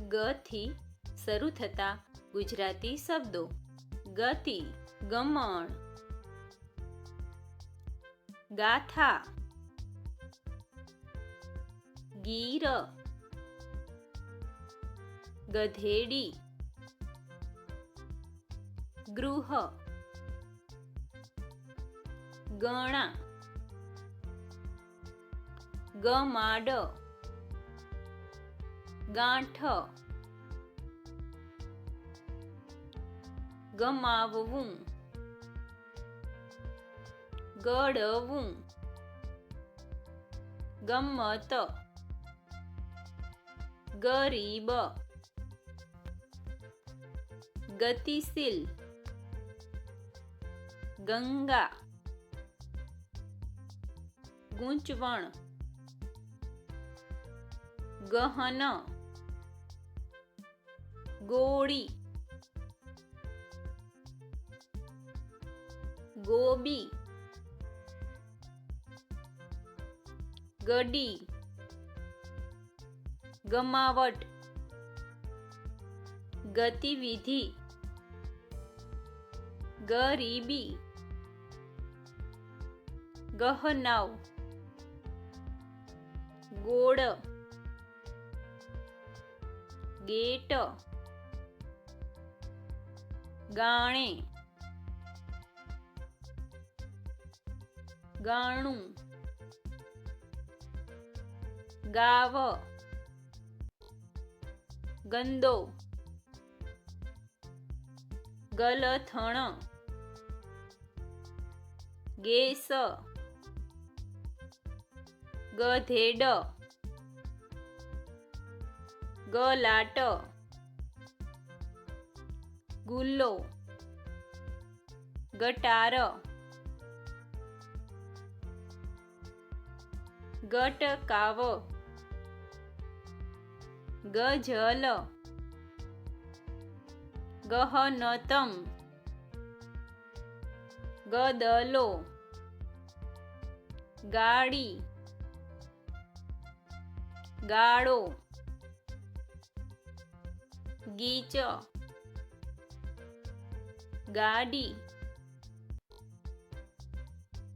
ગ થી શરૂ થતા ગુજરાતી શબ્દો. ગતિ, ગમણ. ગાથા, ગીર, ગધેડી. ગૃહ, ગણા. ગમાડ, ગાંઠ. ગમાવવું, ગળવું. ગમ્મત, ગરીબ. ગતિશીલ, ગંગા. ગૂંચવણ, ગહન. ગોળી, ગોબી. ગડી, ગમાવટ. ગતિવિધિ, ગરીબી. ગહનાવ, ગોળ. ગેટ, ગાણે. ગાણું, ગાવ. ગંદો, ગલથણ. ગેસ, ગધેડ. ગલાટ, ગુલ્લો. ગટાર, ગટકાવ. ગઝલ, ગહનતમ. ગદલો, ગાડી. ગાળો, ગીચ. ગાડી,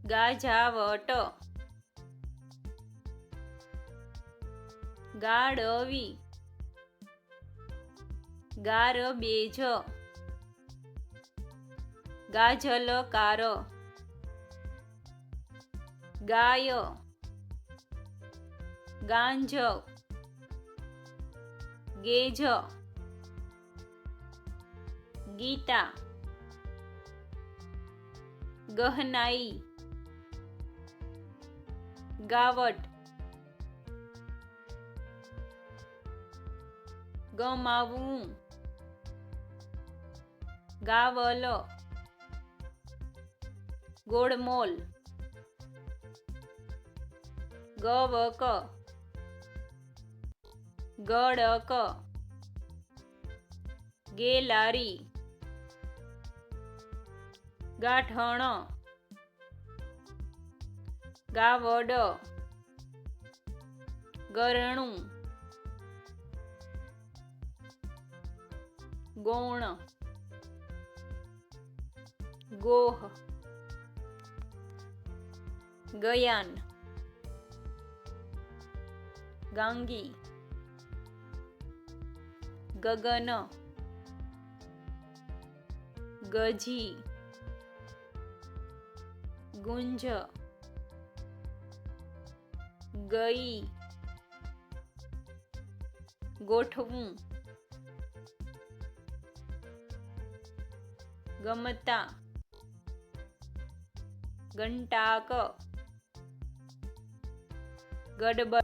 ગાજાવટ. ગાળવી, ગારબેજ. ગાજલકાર, ગાય. ગાંજ, ગેજ. ગીતા, ગહનાઈ. ગાવટ, ગમાવવું. ગાવલ, ગોળમોલ. ગવક, ગળક. ગેલારી, ગાંઠણ. ગાવડ, ગરણું. ગૌણ, ગોહ. ગયાન, ગાંગી. ગગન, ગજી. ગુંજ, ગઈ. ગોઠવું, ગમતા. ગંટાક, ગડબડ.